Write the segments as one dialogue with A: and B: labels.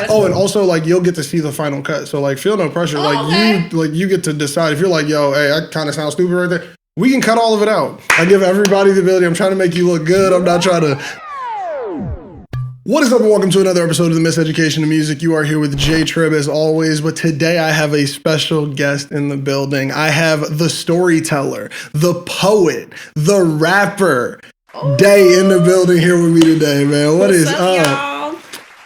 A: Oh, and also like you'll get to see the final cut. So like feel no pressure. You get to decide if you're like, yo, hey, I kind of sound stupid right there. We can cut all of it out. I give everybody the ability. I'm trying to make you look good. I'm not trying to. What is up and welcome to another episode of the Miseducation of Music. You are here with J-Treb as always, but today I have a special guest in the building. I have the storyteller, the poet, the rapper, Day in the building here with me today, man. What's up?
B: Y'all?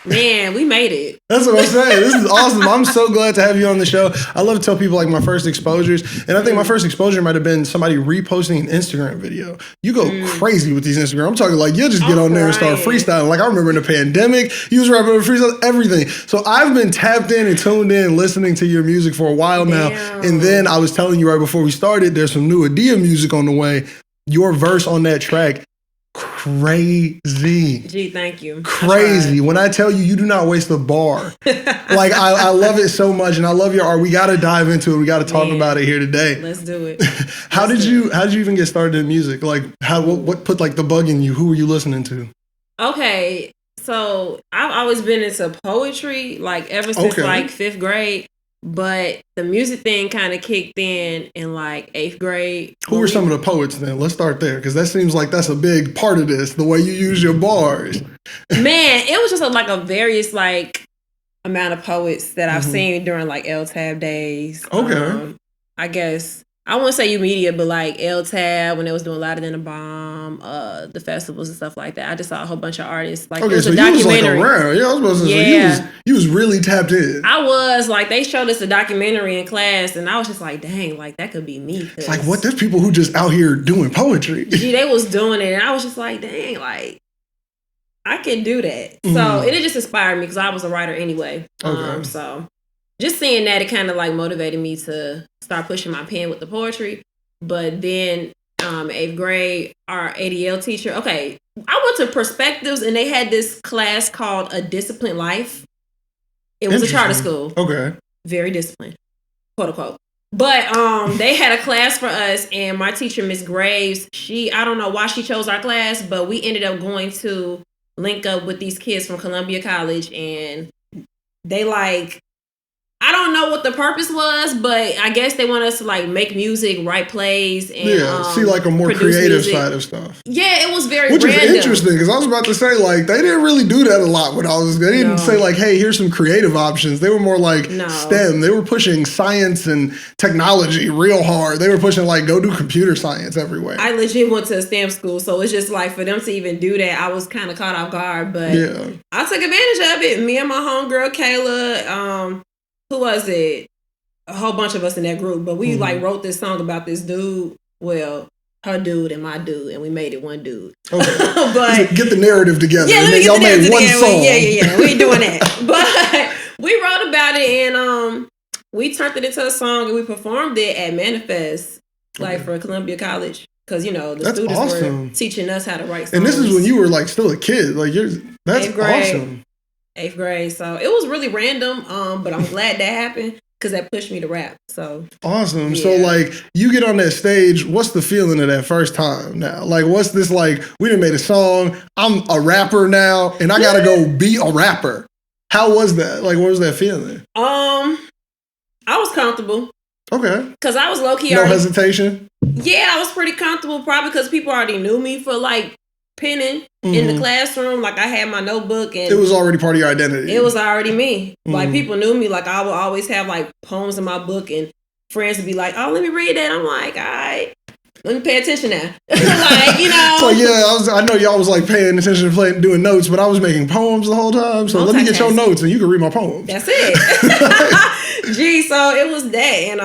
B: Man, we made it.
A: That's what I'm saying. This is awesome. I'm so glad to have you on the show. I love to tell people like my first exposures, and I think my first exposure might have been somebody reposting an Instagram video. You go crazy with these Instagram. I'm talking like you'll just get on there and start freestyling. Like I remember in the pandemic, you was rapping freestyle, everything. So I've been tapped in and tuned in, listening to your music for a while now. And then I was telling you right before we started, there's some new Adia music on the way. Your verse on that track. Crazy.
B: Gee, thank you.
A: Crazy. When I tell you, you do not waste a bar. Like I love it so much, and I love your art. We got to dive into it. We got to talk about it here today.
B: Let's do it.
A: How did you even get started in music? Like what put like the bug in you? Who were you listening to?
B: Okay, so I've always been into poetry, like ever since like fifth grade. But the music thing kind of kicked in like eighth grade.
A: Who were some of the poets then? Let's start there, because that seems like that's a big part of this, the way you use your bars.
B: Man, it was just like a various like amount of poets that I've seen during like J-Treb days.
A: Okay.
B: I guess I wouldn't say you media, but like J-Treb when they was doing Louder Than a Bomb, the festivals and stuff like that. I just saw a whole bunch of artists. Like,
A: okay,
B: it was
A: so
B: a documentary.
A: You was like around. Yeah, I was supposed to say you was really tapped in.
B: I was like, they showed us a documentary in class, and I was just like, dang, like that could be me.
A: It's like, what? There's people who just out here doing poetry.
B: Gee, they was doing it, and I was just like, dang, like I can do that. So it just inspired me because I was a writer anyway.
A: Okay.
B: So just seeing that, it kind of like motivated me to start pushing my pen with the poetry. But then eighth grade, our ADL teacher, I went to Perspectives, and they had this class called A Disciplined Life. It was a charter school.
A: Okay.
B: Very disciplined, quote unquote. But they had a class for us, and my teacher, Miss Graves, I don't know why she chose our class, but we ended up going to link up with these kids from Columbia College, and they like, I don't know what the purpose was, but I guess they want us to like make music, write plays, and
A: see like a more creative side of stuff.
B: Yeah, it was very
A: Which
B: random.
A: is interesting, because I was about to say like they didn't really do that a lot when they didn't say like, hey, here's some creative options. They were more like STEM. They were pushing science and technology real hard. They were pushing like go do computer science everywhere.
B: I legit went to a STEM school, so it's just like for them to even do that, I was kind of caught off guard, but I took advantage of it. Me and my homegirl Kayla, who was it? A whole bunch of us in that group, but we like wrote this song about this dude. Well, her dude and my dude, and we made it one dude. Okay. But
A: get the narrative together.
B: Yeah,
A: and then y'all made one song.
B: Yeah. We ain't doing that. But we wrote about it, and we turned it into a song, and we performed it at Manifest, like for Columbia College, because the students were teaching us how to write songs.
A: And this is when you were like still a kid. Like that's awesome.
B: Eighth grade, so it was really random, but I'm glad that happened because that pushed me to rap. So
A: awesome. Yeah. So like you get on that stage, what's the feeling of that first time now? Like what's this like? We done made a song. I'm a rapper now, and I gotta go be a rapper. How was that? Like what was that feeling?
B: I was comfortable.
A: Okay.
B: Because I was low key.
A: No hesitation.
B: Yeah, I was pretty comfortable, probably because people already knew me for like penning in the classroom. Like I had my notebook, and
A: it was already part of your identity.
B: It was already me. Like people knew me. Like I would always have like poems in my book, and friends would be like, "Oh, let me read that." I'm like, "All right, let me pay attention now." Like
A: So yeah, I know y'all was like paying attention to doing notes, but I was making poems the whole time. So let me get your notes, and you can read my poems.
B: That's it. Gee, so it was that, and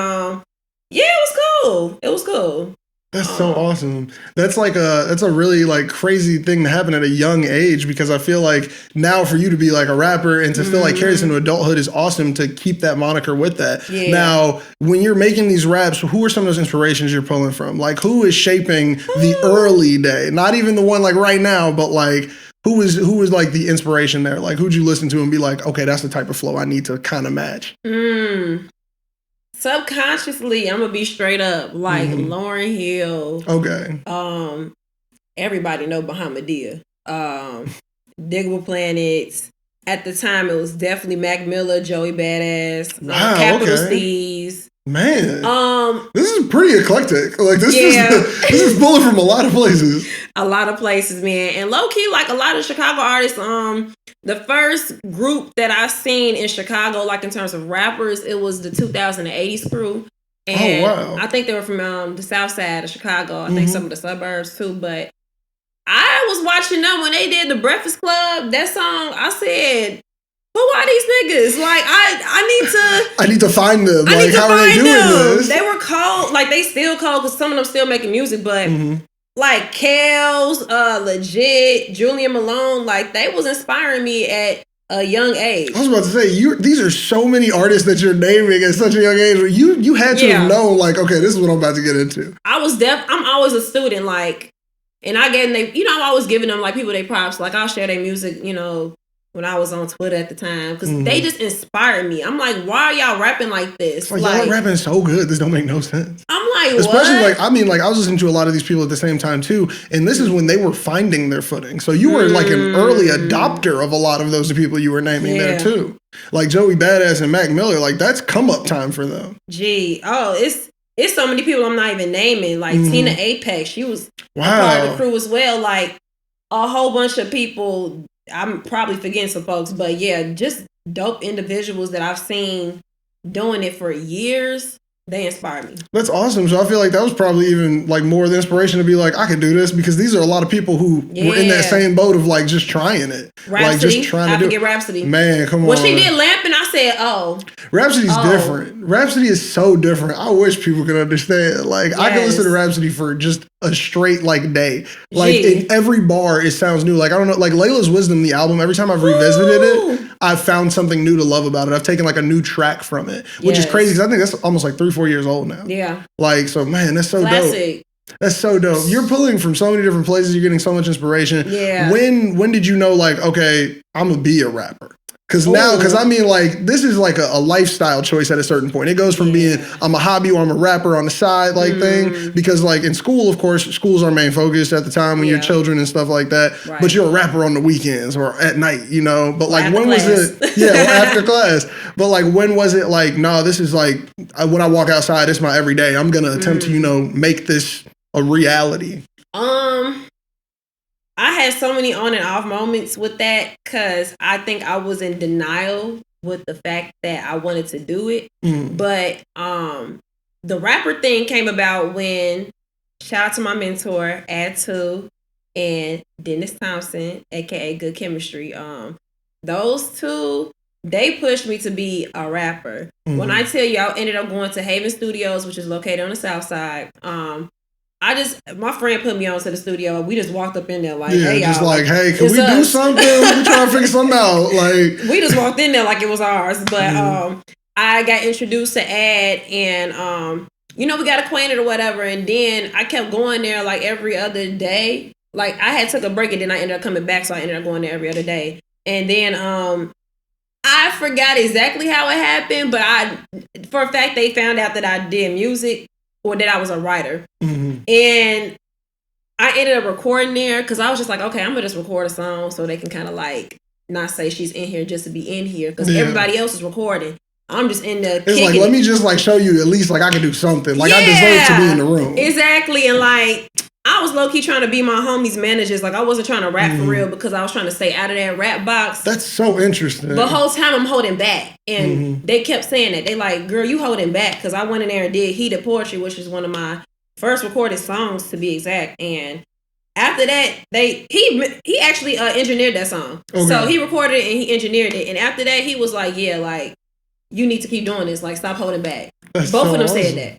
B: yeah, it was cool. It was cool.
A: That's so awesome. That's a really like crazy thing to happen at a young age, because I feel like now for you to be like a rapper and to still like carry this into adulthood is awesome to keep that moniker with that. Yeah. Now, when you're making these raps, who are some of those inspirations you're pulling from? Like who is shaping the early Day? Not even the one like right now, but like who is like the inspiration there? Like who'd you listen to and be like, okay, that's the type of flow I need to kind of match?
B: Subconsciously, I'm gonna be straight up like Lauryn Hill.
A: Okay.
B: Everybody know Bahamadia. Diggable Planets, At the time, it was definitely Mac Miller, Joey Badass,
A: Wow,
B: Capital
A: okay.
B: Steez.
A: Man, this is pretty eclectic. Like this is pulling from a lot of places.
B: A lot of places, man. And low key, like a lot of Chicago artists, the first group that I seen in Chicago, like in terms of rappers, it was the 2080s crew. And I think they were from the south side of Chicago. I think some of the suburbs too. But I was watching them when they did the Breakfast Club, that song. I said, who are these niggas? Like, I need to find them.
A: Like, how are they doing this?
B: They were cold. Like, they still cold because some of them still making music. But, like, Kels, Legit, Julian Malone, like, they was inspiring me at a young age.
A: I was about to say, these are so many artists that you're naming at such a young age. You had to have known, like, okay, this is what I'm about to get into.
B: I'm always a student, like, and I gave them, I'm always giving them, like, people they props. Like, I'll share their music, when I was on Twitter at the time, because they just inspired me. I'm like, why are y'all rapping like this?
A: Like y'all rapping so good, this don't make no sense.
B: I'm like,
A: especially
B: what?
A: I was listening to a lot of these people at the same time too, and this is when they were finding their footing. So you were like an early adopter of a lot of those people you were naming there too. Like Joey Badass and Mac Miller, like that's come up time for them.
B: It's so many people I'm not even naming. Like Tina Apex, she was a part of the crew as well. Like a whole bunch of people. I'm probably forgetting some folks, but yeah, just dope individuals that I've seen doing it for years. They inspire me.
A: That's awesome. So I feel like that was probably even like more the inspiration to be like, I can do this, because these are a lot of people who were in that same boat of like just trying it.
B: Rhapsody.
A: Like just trying to do it.
B: Rhapsody.
A: Man, come on.
B: When she did Lampin', I said,
A: Rhapsody's different. Rhapsody is so different. I wish people could understand. Like I could listen to Rhapsody for just a straight like day. Like in every bar it sounds new. Like I don't know, like Layla's Wisdom, the album, every time I've revisited it, I've found something new to love about it. I've taken like a new track from it, which is crazy because I think that's almost like 3-4 years old now.
B: Yeah.
A: Like, so man, that's so
B: Classic.
A: dope. That's so dope. You're pulling from so many different places. You're getting so much inspiration.
B: Yeah.
A: When did you know like, okay, I'm gonna be a rapper? Because I mean, like, this is like a lifestyle choice at a certain point. It goes from being, I'm a hobby or I'm a rapper on the side, like, thing. Because, like, in school, of course, school's our main focus at the time when you're children and stuff like that. Right. But you're a rapper on the weekends or at night, But, like, when was it? Yeah, after class. But, like, when was it like, no, this is like, when I walk outside, it's my everyday. I'm going to attempt to, make this a reality.
B: I had so many on and off moments with that because I think I was in denial with the fact that I wanted to do it. But the rapper thing came about when, shout out to my mentor, Ad2, and Dennis Thompson, aka Good Chemistry. Those two, they pushed me to be a rapper. When I tell you I ended up going to Haven Studios, which is located on the south side, my friend put me on to the studio. We just walked up in there like, hey, y'all.
A: Just like, hey, can we do something? We trying to figure something out. Like,
B: we just walked in there like it was ours. But I got introduced to Ad, and we got acquainted or whatever. And then I kept going there like every other day. Like I had took a break and then I ended up coming back, so I ended up going there every other day. And then I forgot exactly how it happened, but for a fact they found out that I did music or that I was a writer. And I ended up recording there because I was just like, okay, I'm gonna just record a song so they can kind of like not say she's in here just to be in here because everybody else is recording. I'm just in the.
A: It's like, let me just like show you at least like I can do something. Like I deserve to be in the room.
B: Exactly, and like I was low key trying to be my homies' managers. Like I wasn't trying to rap for real because I was trying to stay out of that rap box.
A: That's so interesting.
B: The whole time I'm holding back, and they kept saying that. They like, girl, you holding back because I went in there and did Heated Poetry, which is one of my first recorded songs to be exact. And after that, he actually engineered that song. Okay. So he recorded it and he engineered it. And after that, he was like, yeah, like you need to keep doing this. Like stop holding back. Both of them said that.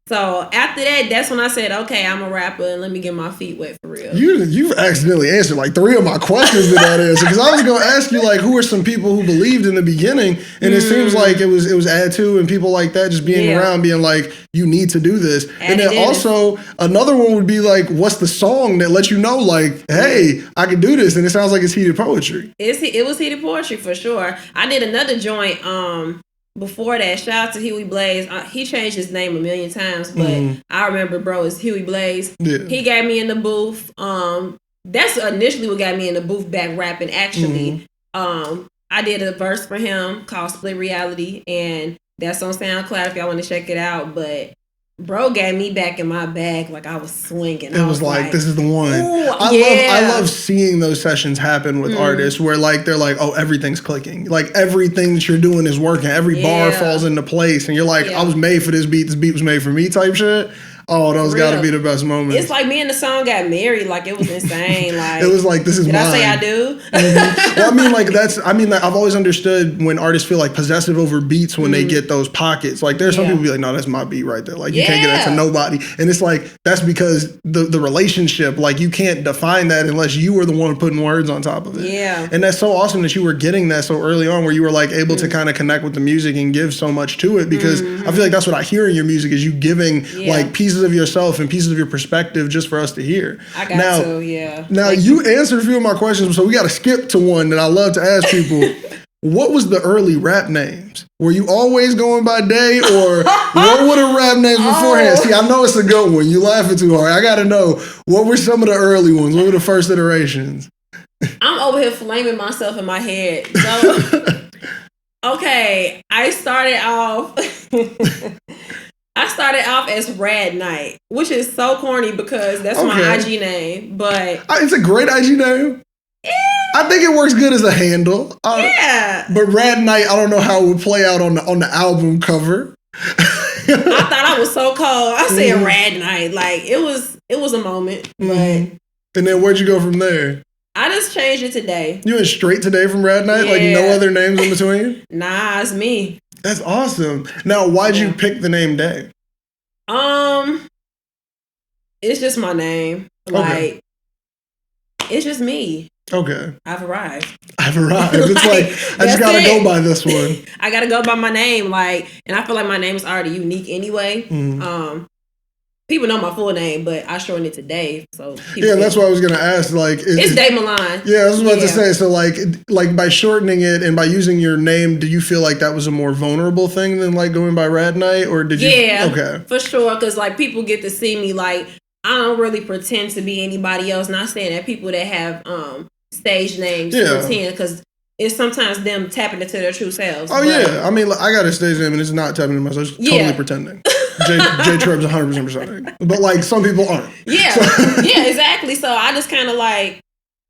B: So after that, that's when I said, okay, I'm a rapper and let me get my feet wet for real.
A: You've accidentally answered like 3 of my questions in that answer because I was going to ask you like who are some people who believed in the beginning, and it seems like it was Ad2 and people like that just being around being like, you need to do this. And then also another one would be like, what's the song that lets you know like, hey, I can do this? And it sounds like it's Heated Poetry.
B: It was Heated Poetry for sure. I did another joint before that. Shout out to Huey Blaze. He changed his name a million times, but I remember, bro, it's Huey Blaze. Yeah. He got me in the booth. That's initially what got me in the booth back rapping, actually. I did a verse for him called Split Reality, and that's on SoundCloud if y'all want to check it out. But bro got me back in my bag like I was swinging.
A: It was like, this is the one.
B: Yeah.
A: I love seeing those sessions happen with artists where like they're like, oh, everything's clicking. Like everything that you're doing is working. Every bar falls into place, and you're like, I was made for this beat. This beat was made for me type shit. Oh, those got to be the best moments.
B: It's like me and the song got married. Like it was insane. Like
A: it was like, this is
B: did
A: mine.
B: I say I do?
A: Well, I mean, like I've always understood when artists feel like possessive over beats when they get those pockets. Like there's some people be like, no, that's my beat right there. Like you can't get that to nobody. And it's like that's because the relationship, like you can't define that unless you were the one putting words on top of it.
B: Yeah.
A: And that's so awesome that you were getting that so early on, where you were like able to kind of connect with the music and give so much to it. Because I feel like that's what I hear in your music is you giving like pieces of yourself and pieces of your perspective just for us to hear.
B: I got to.
A: Now you answered a few of my questions, so we got to skip to one that I love to ask people. What was the early rap names? Were you always going by Day, or what were the rap names beforehand? See, I know it's a good one. You laughing too hard. I got to know, what were some of the early ones? What were the first iterations?
B: I'm over here flaming myself in my head. So, okay, I started off as Rad Knight, which is so corny because that's my IG name. But
A: it's a great IG name. Yeah. I think it works good as a handle. But Rad Knight, I don't know how it would play out on the album cover.
B: I thought I was so cold. I said Rad Knight. Like it was a moment. But
A: and then where'd you go from there?
B: I just changed it today.
A: You went straight to Day from Rad Knight? Like no other names in between?
B: Nah, it's me.
A: That's awesome. Now, why'd you pick the name Day?
B: It's just my name. Like, it's just me.
A: Okay.
B: I've arrived.
A: It's like, I just gotta go by this one.
B: I gotta go by my name. Like, and I feel like my name is already unique anyway. People know my full name, but I shorten it to Dave. So
A: that's what I was gonna ask. Like,
B: it's Dave Milan.
A: Yeah, I was about to say. So, like by shortening it and by using your name, do you feel like that was a more vulnerable thing than like going by Rad Knight, or did you?
B: Yeah,
A: okay,
B: for sure. Because like people get to see me. Like I don't really pretend to be anybody else. Not saying that people that have stage names pretend, because it's sometimes them tapping into their true selves.
A: I mean, I got a stage name and it's not tapping into myself. It's totally pretending. J-Treb's 100% pretending. But like some people aren't.
B: Yeah, exactly. So I just kind of like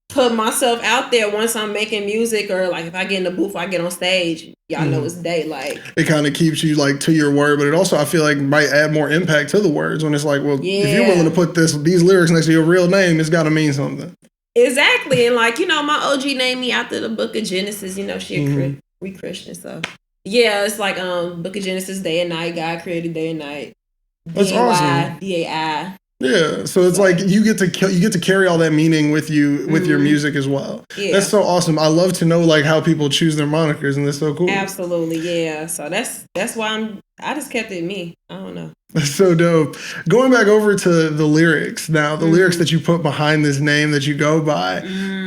B: put myself out there once I'm making music, or like if I get in the booth, I get on stage, y'all know it's Day. Like
A: it kind of keeps you like to your word, but it also I feel like might add more impact to the words when it's like, well, if you're willing to put these lyrics next to your real name, it's got to mean something.
B: Exactly. And like, my OG named me after the book of Genesis, we Christian, so yeah, it's like book of Genesis, day and night, God created day and night.
A: That's awesome.
B: D-A-I.
A: Yeah, so it's like you get to carry all that meaning with you with your music as well. Yeah. That's so awesome. I love to know like how people choose their monikers, and that's so cool.
B: Absolutely, yeah. So that's why I just kept it me. I don't know.
A: That's so dope. Going back over to the lyrics now, the lyrics that you put behind this name that you go by.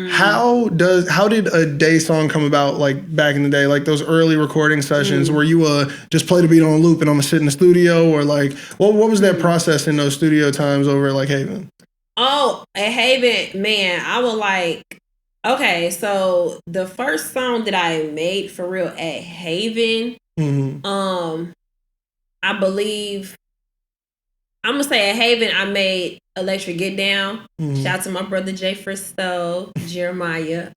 A: How did a Day song come about, like back in the day, like those early recording sessions where you just play the beat on loop and I'm gonna sit in the studio, or like what was that process in those studio times over at like Haven?
B: Oh, at Haven, man, I would like, okay, so the first song that I made for real at Haven, I believe, I'm gonna say at Haven, I made Electric Get Down. Shout out to my brother Jay Fristow, Jeremiah.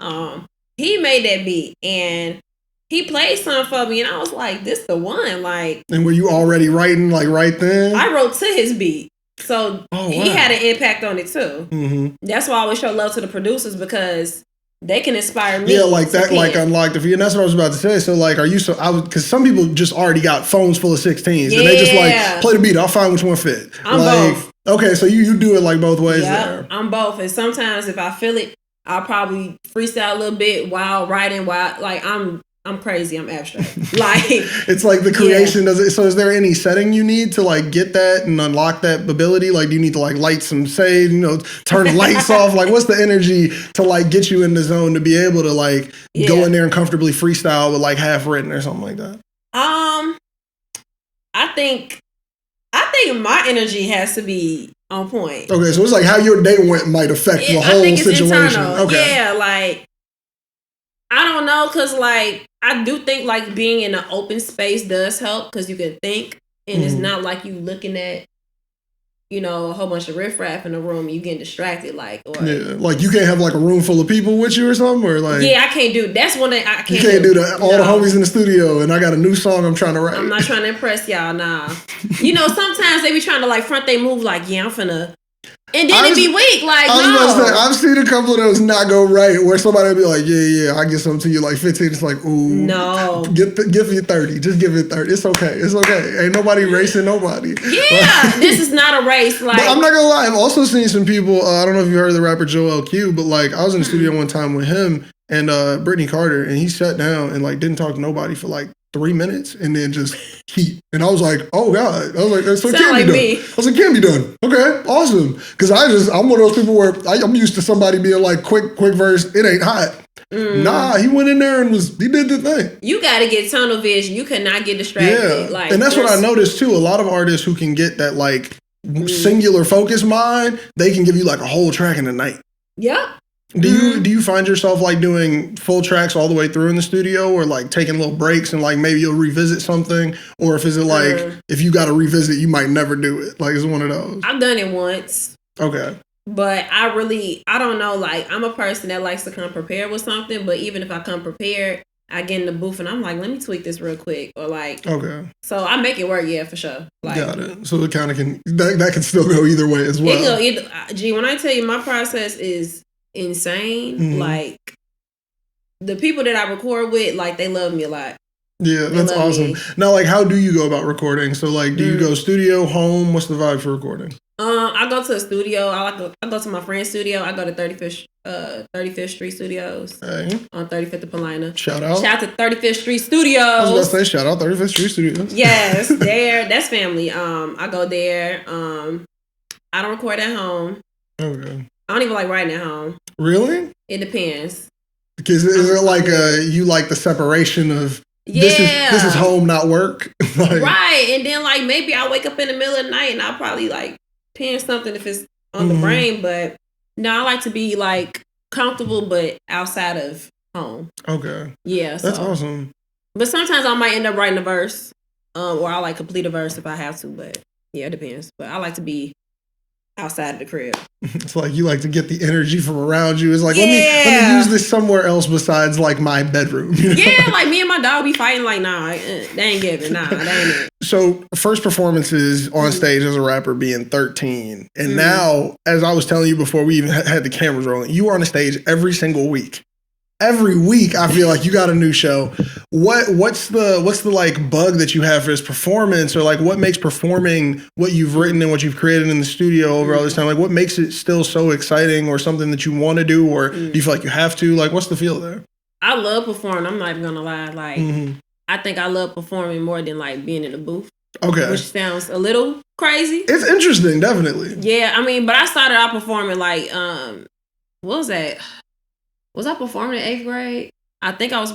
B: He made that beat and he played something for me, and I was like, "This the one." Like,
A: and were you already writing like right then?
B: I wrote to his beat, so he had an impact on it too. That's why I always show love to the producers, because they can inspire me.
A: Yeah, like that, like unlocked it for you. And that's what I was about to say. So, like, because some people just already got phones full of 16s, and they just like play the beat. I'll find which one fit.
B: I'm
A: like,
B: both.
A: Okay, so you do it like both ways there.
B: I'm both. And sometimes if I feel it, I'll probably freestyle a little bit while writing. Like I'm crazy. I'm abstract. Like
A: it's like the creation does it. So is there any setting you need to like get that and unlock that ability? Like do you need to like light some sage, turn the lights off? Like what's the energy to like get you in the zone to be able to like go in there and comfortably freestyle with like half written or something like that?
B: I think my energy has to be on point.
A: Okay, so it's like how your day went might affect the whole situation.
B: Internal. Okay. Yeah, like I don't know, cause like I do think like being in an open space does help, cause you can think, and it's not like you looking at, a whole bunch of riffraff in the room. You getting distracted, like
A: like you can't have like a room full of people with you or something, or like
B: I can't do. That's one thing I can't.
A: You can't do that. All the homies in the studio, and I got a new song I'm trying to write.
B: I'm not trying to impress y'all, nah. Sometimes they be trying to like front they move, like I'm finna. And then it be weak, like
A: I was about to say, I've seen a couple of those not go right, where somebody will be like, yeah, I get something to you like 15. It's like, ooh,
B: no,
A: give me 30. Just give it 30. It's okay. Ain't nobody racing nobody.
B: Yeah, this is not a race. Like,
A: but I'm not gonna lie, I've also seen some people. I don't know if you heard of the rapper Joel Q, but like I was in the studio one time with him and Brittany Carter, and he sat down and like didn't talk to nobody for like 3 minutes, and then just heat. And I was like, oh God. I was like, that's what can be done. Me. I was like, can be done. Okay, awesome. Because I'm one of those people where I'm used to somebody being like, quick verse, it ain't hot. Nah, he went in there and he did the thing.
B: You got to get tunnel vision. You cannot get distracted.
A: Yeah, and that's what I noticed too. A lot of artists who can get that like singular focus mind, they can give you like a whole track in a night.
B: Yep.
A: Do you find yourself like doing full tracks all the way through in the studio, or like taking little breaks and like maybe you'll revisit something, or if if you got to revisit, you might never do it? Like it's one of those.
B: I've done it once.
A: Okay.
B: But I don't know. Like I'm a person that likes to come prepared with something, but even if I come prepared, I get in the booth and I'm like, let me tweak this real quick, or like,
A: okay.
B: So I make it work, for sure. Like,
A: got it. So it kind of that can still go either way as well.
B: It can go either. When I tell you my process is insane, like the people that I record with, like they love me a lot.
A: Yeah, that's awesome. Now, like, how do you go about recording? So, like, do you go studio, home? What's the vibe for recording?
B: I go to a studio. I go to my friend's studio. I go to 35th Street Studios on 35th and Paulina.
A: Shout out
B: to 35th Street Studios.
A: I was about to say, shout out 35th Street Studios.
B: Yes, that's family. I go there. I don't record at home.
A: Okay.
B: I don't even like writing at home.
A: Really?
B: It depends.
A: Because is it like you like the separation of this is home, not work? Like,
B: right. And then like maybe I'll wake up in the middle of the night and I'll probably like pen something if it's on the brain. But no, I like to be like comfortable but outside of home.
A: Okay.
B: Yeah.
A: That's awesome.
B: But sometimes I might end up writing a verse. Or I'll like complete a verse if I have to. But yeah, it depends. But I like to be outside of the crib.
A: It's like you like to get the energy from around you. It's like let me use this somewhere else besides like my bedroom.
B: Yeah, like me and my dog be fighting like, nah, they ain't giving. Nah, that ain't it.
A: So first performances on stage as a rapper being 13. And now, as I was telling you before we even had the cameras rolling, you are on the stage every single week. Every week, I feel like you got a new show. What's the like bug that you have for this performance, or like what makes performing what you've written and what you've created in the studio over all this time? Like what makes it still so exciting, or something that you want to do, or do you feel like you have to? Like what's the feel there?
B: I love performing. I'm not even gonna lie. Like I think I love performing more than like being in the booth.
A: Okay.
B: Which sounds a little crazy.
A: It's interesting, definitely.
B: Yeah, I mean, but I started out performing like what was that? Was I performing in 8th grade? I think I was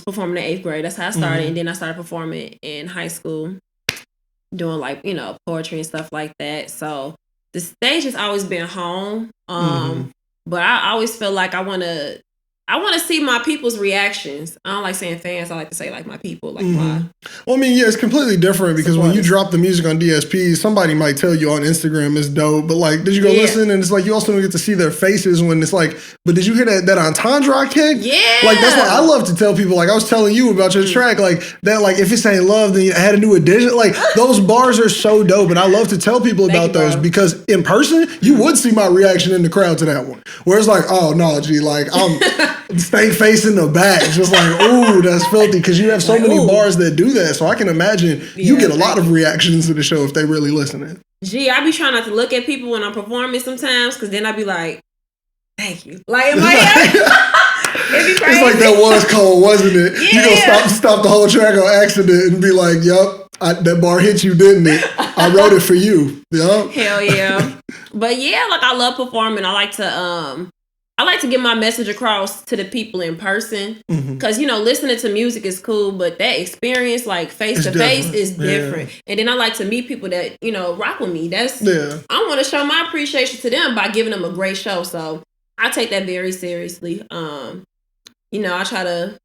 B: performing in 8th grade. That's how I started. And then I started performing in high school, doing like, poetry and stuff like that. So the stage has always been home. But I always feel like I want to see my people's reactions. I don't like saying fans. I like to say like my people. Like why?
A: Well, I mean, yeah, it's completely different because when you drop the music on DSP, somebody might tell you on Instagram it's dope, but like, did you go listen? And it's like you also don't get to see their faces when it's like, but did you hear that entendre I kicked?
B: Yeah.
A: Like that's why I love to tell people. Like I was telling you about your track, like that. Like if it's ain't love, then you had a new edition. Like those bars are so dope, and I love to tell people about those because in person you would see my reaction in the crowd to that one, where it's like, oh no, G, like I'm. Stank face in the back, just like, ooh, that's filthy. Because you have so many bars that do that. So I can imagine you get a lot of reactions to the show if they really listening.
B: Gee, I be trying not to look at people when I'm performing sometimes, because then I be like, thank you. Like, in my head, it'd be crazy.
A: It's like that was cold, wasn't it? Yeah. You gonna stop the whole track on accident and be like, yup, that bar hit you, didn't it? I wrote it for you. Yup.
B: Hell yeah. But yeah, like I love performing. I like to get my message across to the people in person, because listening to music is cool, but that experience, like face to face, is different. And then I like to meet people that rock with me. I want to show my appreciation to them by giving them a great show. So I take that very seriously. I try to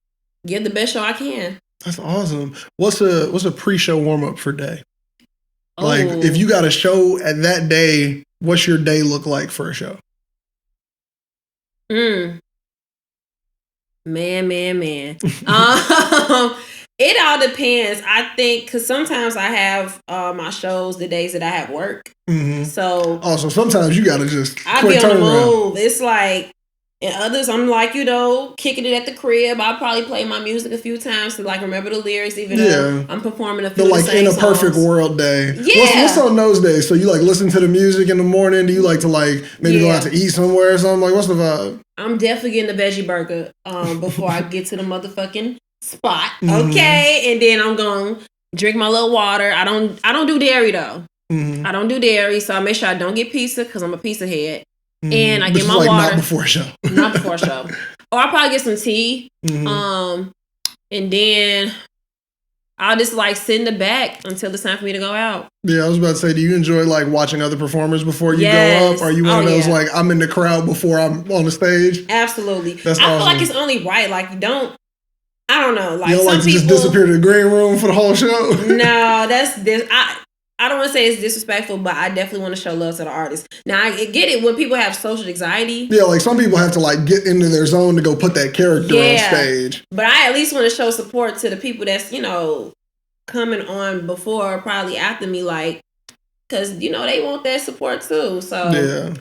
B: give the best show I can.
A: That's awesome. What's a pre-show warm-up for day? Like,
B: Oh.
A: if you got a show at that day, what's your day look like for a show?
B: Man. It all depends. I think because sometimes I have my shows the days that I have work.
A: Mm-hmm.
B: So
A: also sometimes you gotta just
B: I be on the move. It's like, and others I'm like, kicking it at the crib. I'll probably play my music a few times to like remember the lyrics, even though I'm performing a few
A: like
B: the same
A: in a
B: songs.
A: perfect world day.
B: Yeah.
A: What's on those days? So you like listen to the music in the morning? Do you like to like maybe go out to eat somewhere or something? Like what's the vibe?
B: I'm definitely getting the veggie burger before I get to the motherfucking spot. Okay. And then I'm going to drink my little water. I don't do dairy though. I don't do dairy, so I make sure I don't get pizza because I'm a pizza head. And I get my water.
A: Not before a show.
B: Not before a show. Or I'll probably get some tea. And then I'll just like sit in the back until it's time for me to go out.
A: Yeah, I was about to say, do you enjoy like watching other performers before you go up? Are you one of those like I'm in the crowd before I'm on the stage?
B: Absolutely.
A: That's
B: I
A: awesome.
B: feel like it's only right. Like I don't know. Like
A: you don't
B: some
A: like to
B: people
A: just disappear to the green room for the whole show.
B: No, that's this. I don't want to say it's disrespectful, but I definitely want to show love to the artist. Now, I get it when people have social anxiety.
A: Yeah, like some people have to like get into their zone to go put that character on stage.
B: But I at least want to show support to the people that's, coming on before or probably after me, like, because, they want that support too. So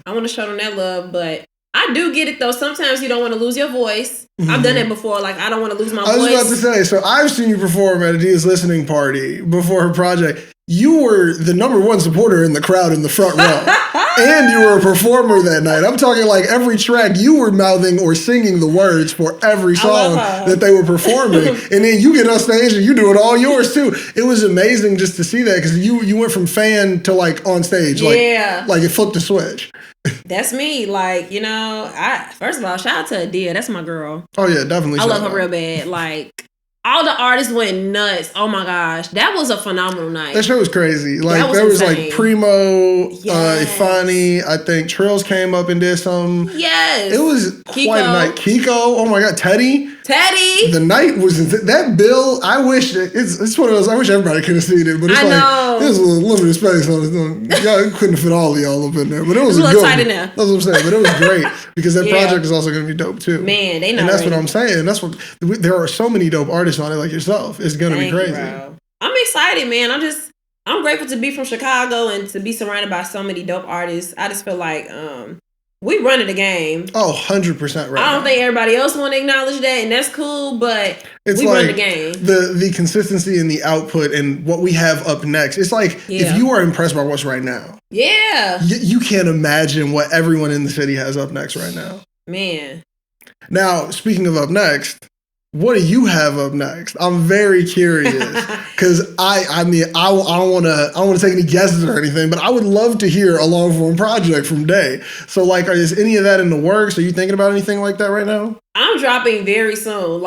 B: I want to show them that love, but I do get it though. Sometimes you don't want to lose your voice. I've done that before. Like, I don't want to lose my voice.
A: I was about to say, so I've seen you perform at Adia's listening party before her project. You were the number one supporter in the crowd in the front row. And you were a performer that night. I'm talking like every track you were mouthing or singing the words for every song that they were performing. And then you get on stage and you do it all yours too. It was amazing just to see that because you went from fan to like on stage. Like it flipped a switch.
B: That's me. Like, first of all, shout out to Adia. That's my girl.
A: Oh yeah, definitely.
B: I love her real bad. Like, all the artists went nuts. Oh my gosh. That was a phenomenal night.
A: That show was crazy. Like there was like Primo, Ifani, I think Trills came up and did some.
B: Yes.
A: It was quite a night. Kiko, oh my God, Teddy. The night was that bill. I wish it's one of those. I wish everybody could have seen it, but it's there's a limited space on it. Y'all couldn't fit all of y'all up in there, but it was a good tight in there. That's what I'm saying. But it was great because that project is also going to be dope too.
B: Man, they know.
A: And that's what I'm saying. That's what there are so many dope artists on it like yourself. It's going to be crazy.
B: I'm excited, man. I'm grateful to be from Chicago and to be surrounded by so many dope artists. I just feel like we running the game.
A: Oh, 100% right.
B: I don't think everybody else want to acknowledge that, and that's cool, but we run the game.
A: The consistency and the output and what we have up next. It's like if you are impressed by what's right now.
B: Yeah.
A: You can't imagine what everyone in the city has up next right now.
B: Man.
A: Now, speaking of up next, what do you have up next? I'm very curious because I don't want to take any guesses or anything, but I would love to hear a long form project from Day. So, like, is any of that in the works? Are you thinking about anything like that right now?
B: I'm dropping very soon.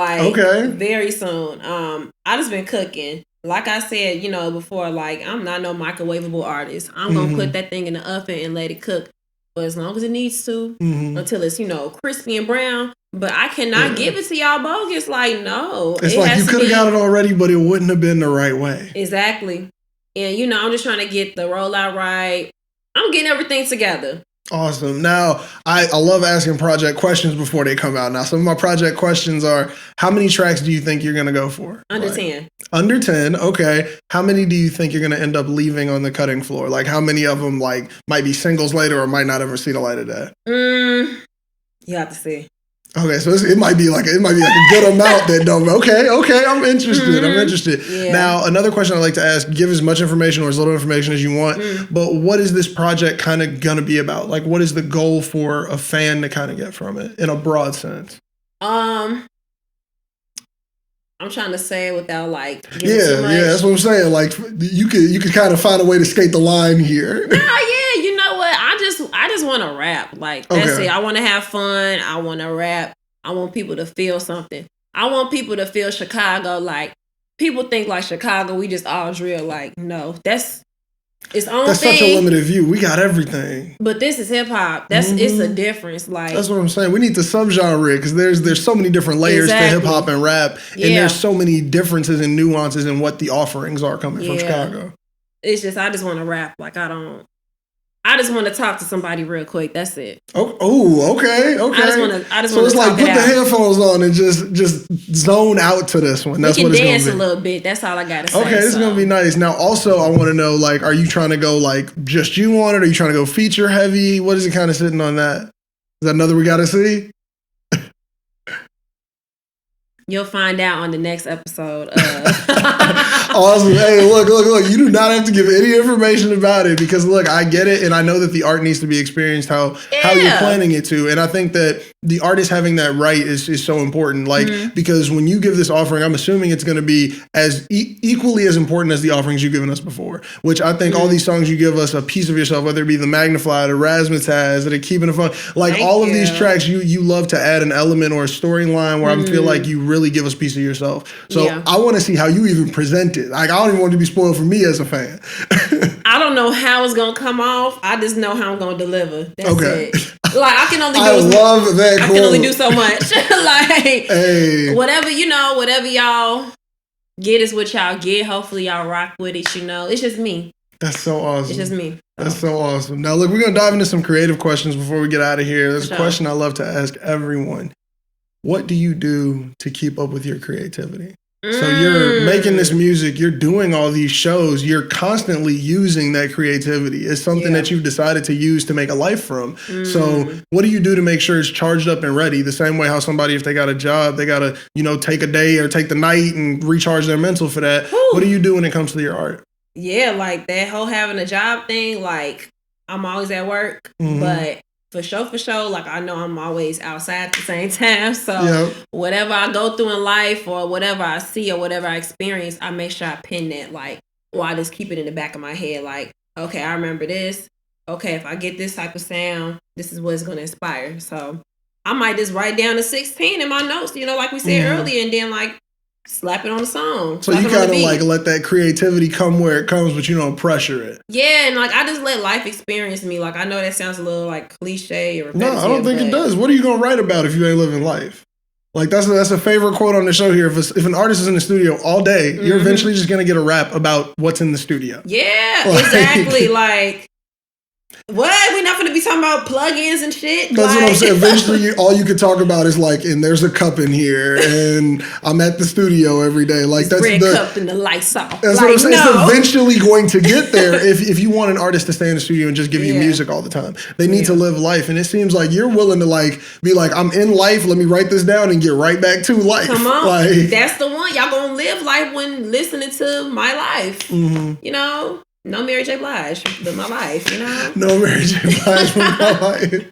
B: Very soon. I just been cooking. Like I said, before, like I'm not no microwavable artist. I'm gonna put that thing in the oven and let it cook for as long as it needs to until it's crispy and brown. But I cannot give it to y'all bogus. Like, no.
A: It's like you could have got it already, but it wouldn't have been the right way.
B: Exactly. And, I'm just trying to get the rollout right. I'm getting everything together.
A: Awesome. Now, I love asking project questions before they come out. Now, some of my project questions are, how many tracks do you think you're going to go for?
B: Under 10.
A: Under 10, okay. How many do you think you're going to end up leaving on the cutting floor? Like, how many of them, like, might be singles later or might not ever see the light of day?
B: You have to see.
A: Okay, so it might be like a good amount that don't. Okay, I'm interested. I'm interested. Yeah. Now, another question I like to ask: give as much information or as little information as you want. But what is this project kind of gonna be about? Like, what is the goal for a fan to kind of get from it in a broad sense?
B: I'm trying to say it without like giving too much.
A: That's what I'm saying. Like, you could kind of find a way to skate the line here.
B: You know what? I just want to rap. Like, that's it. I want to have fun. I want to rap. I want people to feel something. I want people to feel Chicago. Like, people think like Chicago, we just all drill. Like, no, that's its own
A: That's
B: thing.
A: such a limited view. We got everything.
B: But this is hip hop. It's a difference. Like,
A: that's what I'm saying. We need to subgenre because there's so many different layers to hip hop and rap, and there's so many differences and nuances in what the offerings are coming from Chicago.
B: It's just I just want to rap. Like I just want to talk to somebody real quick. That's it.
A: Oh, okay.
B: I just
A: so
B: want
A: it's
B: to
A: like
B: talk
A: put
B: it
A: the
B: out.
A: headphones on and just zone out to this one. That's
B: we can
A: what it's
B: dance
A: gonna be.
B: a little bit. That's all I gotta say.
A: Okay, this is gonna be nice. Now, also, I want to know, like, are you trying to go like just you on it? Are you trying to go feature heavy? What is it kind of sitting on that? Is that another we gotta see?
B: You'll find out on the next episode.
A: Awesome. Hey, look. You do not have to give any information about it because, look, I get it. And I know that the art needs to be experienced how you're planning it to. And I think that the artist having that right is so important. Like, because when you give this offering, I'm assuming it's going to be as equally as important as the offerings you've given us before, which I think all these songs you give us a piece of yourself, whether it be the Magnified or Razzmatazz or the Keeping It Fun, like all of these tracks, you love to add an element or a storyline where I feel like you really give us a piece of yourself. So I want to see how you even present it. Like, I don't even want to be spoiled for me as a fan.
B: I don't know how it's gonna come off. I just know how I'm gonna deliver. That's it. Like I can only do so much. Like whatever y'all get is what y'all get. Hopefully y'all rock with it. It's just me.
A: That's so awesome.
B: It's just me.
A: That's so awesome. Now look, we're gonna dive into some creative questions before we get out of here. There's a question I love to ask everyone. What do you do to keep up with your creativity? So you're making this music, you're doing all these shows, you're constantly using that creativity. It's something that you've decided to use to make a life from. So what do you do to make sure it's charged up and ready? The same way how somebody, if they got a job, they got to, take a day or take the night and recharge their mental for that. Whew. What do you do when it comes to your art?
B: Yeah, like that whole having a job thing, like I'm always at work, but for sure, like I know I'm always outside at the same time. So whatever I go through in life or whatever I see or whatever I experience, I make sure I pin that, like, or I just keep it in the back of my head. Like, okay, I remember this. Okay, if I get this type of sound, this is what's going to inspire. So I might just write down the 16 in my notes, like we said earlier, and then like slap it on the song.
A: So you kind of like let that creativity come where it comes, but you don't pressure it.
B: Yeah, and like I just let life experience me. Like I know that sounds a little like cliche or repetitive.
A: No, I don't think it does. What are you gonna write about if you ain't living life? Like that's a favorite quote on the show here. If an artist is in the studio all day, you're eventually just gonna get a rap about what's in the studio.
B: Yeah, exactly. Like. What? We're not going to be talking about plugins and shit?
A: That's what I'm saying. Eventually, all you could talk about is like, and there's a cup in here, and I'm at the studio every day. Like that's
B: red cup and the lights off.
A: That's what I'm saying. No. It's eventually going to get there. If you want an artist to stay in the studio and just give you music all the time, they need to live life. And it seems like you're willing to like be like, I'm in life. Let me write this down and get right back to life.
B: Come on,
A: like,
B: that's the one. Y'all gonna live life when listening to my life. No Mary J. Blige, but my life,
A: No Mary J. Blige, but my life.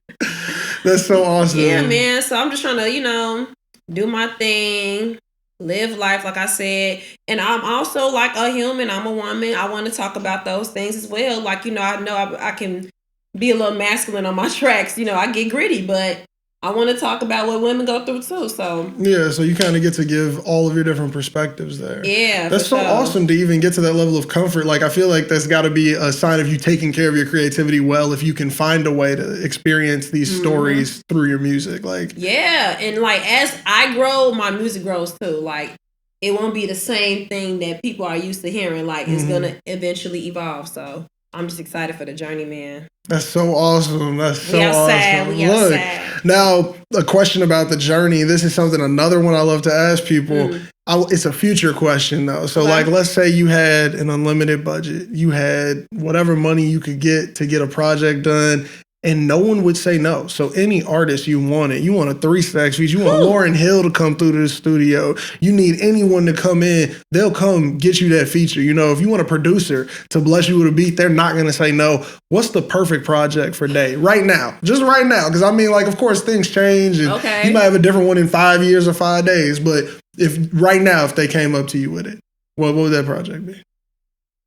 A: That's so awesome.
B: Yeah, man. So I'm just trying to, do my thing, live life, like I said. And I'm also like a human. I'm a woman. I want to talk about those things as well. Like, I know I can be a little masculine on my tracks. I get gritty, but I want to talk about what women go through too. So
A: yeah, so you kind of get to give all of your different perspectives there.
B: Yeah,
A: that's so awesome to even get to that level of comfort. Like I feel like that's got to be a sign of you taking care of your creativity well. If you can find a way to experience these stories through your music, like
B: and like as I grow, my music grows too. Like it won't be the same thing that people are used to hearing. Like it's gonna eventually evolve. So I'm just excited for the journey, man.
A: That's so awesome. That's so awesome.
B: Look,
A: now a question about the journey. This is another one I love to ask people. It's a future question though. So like, let's say you had an unlimited budget. You had whatever money you could get to get a project done. And no one would say no. So any artist you want a 3-stack feature. You want Lauryn Hill to come through to the studio. You need anyone to come in. They'll come get you that feature. If you want a producer to bless you with a beat, they're not going to say no. What's the perfect project for Day right now? Just right now. Because I mean, like, of course, things change. And you might have a different one in 5 years or 5 days. But if right now, if they came up to you with it, what would that project be?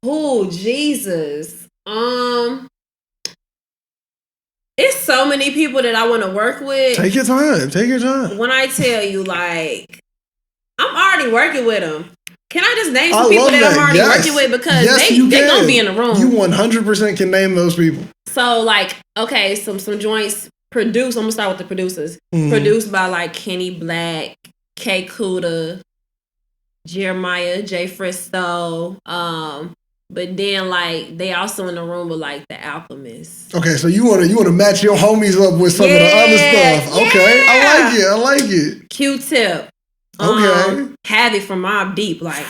B: Oh, Jesus. It's so many people that I want to work with.
A: Take your time. Take your time.
B: When I tell you, like, I'm already working with them. Can I just name some people that I'm already working with because they gonna be in the room?
A: You 100% can name those people.
B: So like, okay, some joints produced. I'm gonna start with the producers. Produced by like Kenny Black, K Kuda, Jeremiah, J Fristo. But then like they also in the room with like the Alchemists.
A: Okay, so you wanna match your homies up with some of the other stuff. Okay, I like it.
B: Q-Tip.
A: Okay.
B: Havoc from Mobb Deep. Like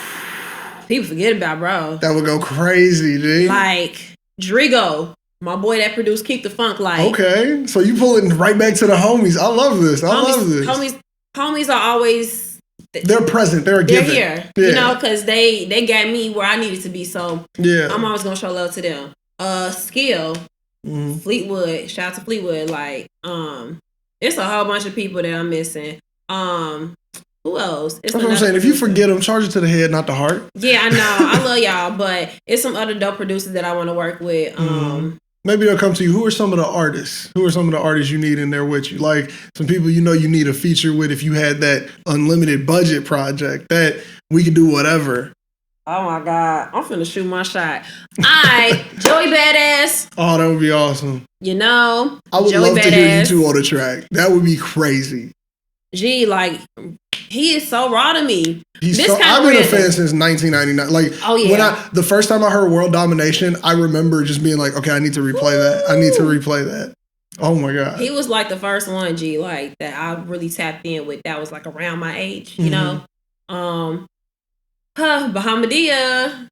B: people forget about, bro.
A: That would go crazy, dude.
B: Like Drigo, my boy that produced Keep the Funk. Like
A: okay, so you pulling right back to the homies. I love this. I love this.
B: Homies are always.
A: They're present. They're given.
B: Here, you know, because they got me where I needed to be. So I'm always gonna show love to them. Skill, Fleetwood. Shout out to Fleetwood. Like, it's a whole bunch of people that I'm missing. Who else?
A: That's what I'm saying. If you forget them, charge it to the head, not the heart.
B: Yeah, I know. I love y'all, but it's some other dope producers that I want to work with.
A: Maybe they'll come to you. Who are some of the artists? Who are some of the artists you need in there with you? Like some people you need a feature with if you had that unlimited budget project that we could do whatever.
B: Oh my God. I'm finna shoot my shot. Joey Badass.
A: Oh, that would be awesome.
B: You know,
A: I would
B: Joey
A: love
B: Badass.
A: to hear you two on the track. That would be crazy.
B: Gee, like, he is so raw to me.
A: I've been a fan since 1999. Like, when the first time I heard World Domination, I remember just being like, okay, I need to replay that. I need to replay that. Oh my God.
B: He was like the first one, G, like that I really tapped in with. That was like around my age, you know. Bahamadia.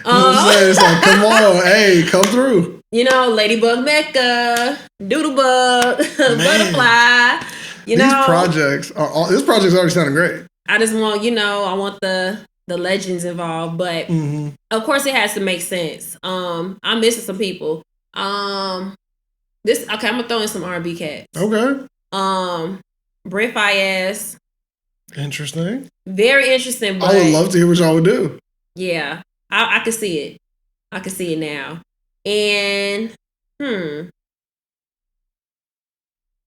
A: It's like, come on, hey, come through.
B: You know, Ladybug Mecca, Doodlebug, Butterfly. These
A: projects already sounding great.
B: I just want, I want the legends involved, but of course it has to make sense. I'm missing some people. I'm gonna throw in some R&B cats.
A: Okay.
B: Brent Fayez.
A: Interesting.
B: Very interesting. But
A: I would love to hear what y'all would do.
B: Yeah, I can see it. I can see it now. And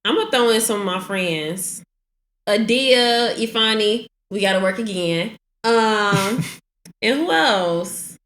B: I'm gonna throw in some of my friends. Adia, Ifani, we gotta work again. And who else?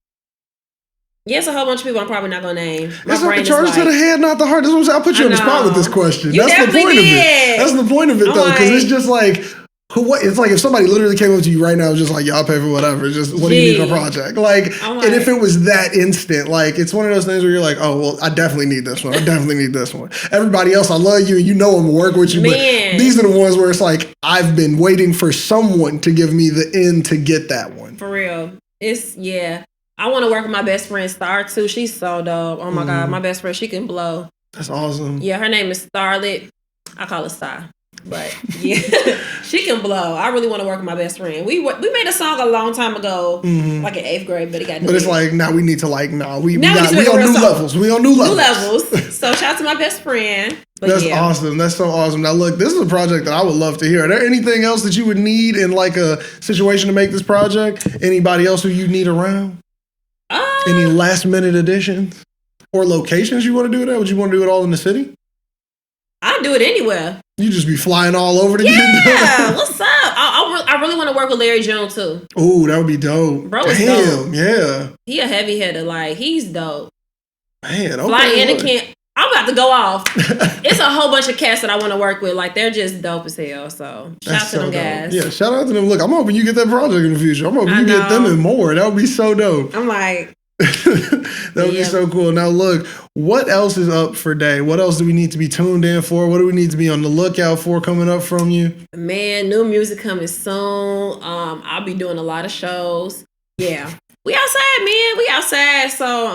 B: Yes, a whole bunch of people I'm probably not gonna name.
A: It's not the charge to the head, not the heart. That's what I'm saying. I put you on the spot with this question. That's the point of it. That's the point of it, though, because it's just like, it's like if somebody literally came up to you right now, just like, y'all pay for whatever. Just what do you need in a project? Like, and if it was that instant, like, it's one of those things where you're like, oh, well, I definitely need this one. I definitely need this one. Everybody else, I love you, and you know I'm gonna work with you, but these are the ones where it's like, I've been waiting for someone to give me the end to get that one.
B: For real. I want to work with my best friend, Star, too. She's so dope. Oh, my God. My best friend, she can blow.
A: That's awesome.
B: Yeah, her name is Starlet. I call her Star. But, yeah, she can blow. I really want to work with my best friend. We made a song a long time ago, like in 8th grade, but it got deleted.
A: But it's like, now we need to, like, we on new levels. We on new levels.
B: So, shout out to my best friend. But
A: that's awesome. That's so awesome. Now, look, this is a project that I would love to hear. Are there anything else that you would need in, like, a situation to make this project? Anybody else who you need around? Any last minute additions or locations you want to do it at? Would you want to do it all in the city?
B: I'd do it anywhere.
A: You just be flying all over the
B: Yeah, what's up? I really want to work with Larry June too.
A: Oh, that would be dope.
B: Bro is dope.
A: Yeah.
B: He a heavy hitter. Like, he's dope.
A: Man, okay.
B: Fly Anakin. I'm about to go off. It's a whole bunch of cats that I want to work with. Like, they're just dope as hell. So, shout out to them guys.
A: Yeah, shout out to them. Look, I'm hoping you get that project in the future. I'm hoping you get them and more. That would be so dope.
B: I'm like...
A: that would be so cool. Now, look, what else is up for Day? What else do we need to be tuned in for? What do we need to be on the lookout for coming up from you?
B: Man, new music coming soon. I'll be doing a lot of shows. Yeah. We outside, man. We outside. So,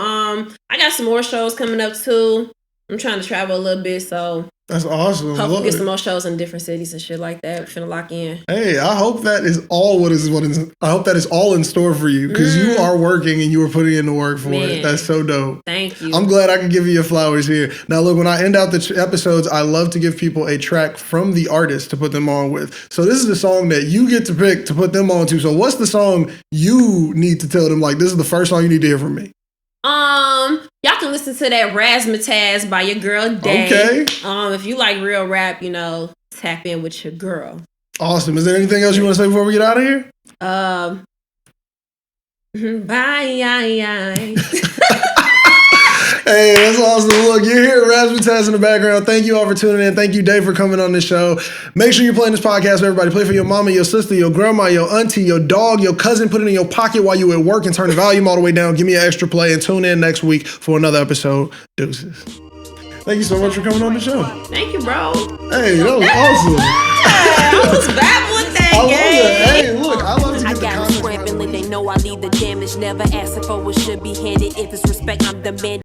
B: I got some more shows coming up, too. I'm trying to travel a little bit, so
A: that's awesome.
B: Hopefully get some more shows in different cities and shit like that. We're finna lock in.
A: Hey, I hope that is all I hope that is all in store for you, because you are working and you are putting in the work for it. That's so dope.
B: Thank you.
A: I'm glad I could give you your flowers here. Now, look, when I end out the episodes, I love to give people a track from the artist to put them on with. So this is the song that you get to pick to put them on to. So what's the song you need to tell them, like, this is the first song you need to hear from me?
B: Y'all can listen to that Razzmatazz by your girl Day.
A: Okay.
B: If you like real rap, tap in with your girl.
A: Awesome. Is there anything else you want to say before we get out of here?
B: Bye.
A: Hey, that's awesome. Look, you're here at Razzmatazz in the background. Thank you all for tuning in. Thank you, Dave, for coming on the show. Make sure you're playing this podcast for everybody. Play for your mama, your sister, your grandma, your auntie, your dog, your cousin. Put it in your pocket while you at work and turn the volume all the way down. Give me an extra play and tune in next week for another episode. Deuces. Thank you so much for coming on the show.
B: Thank you, bro.
A: Hey, that was awesome.
B: I was vibing with that.
A: I love it. Hey, look, I love to get the
C: got a scrambling, they know I leave the damage. Never asking for what should be handed. If it's respect, I'm demanding.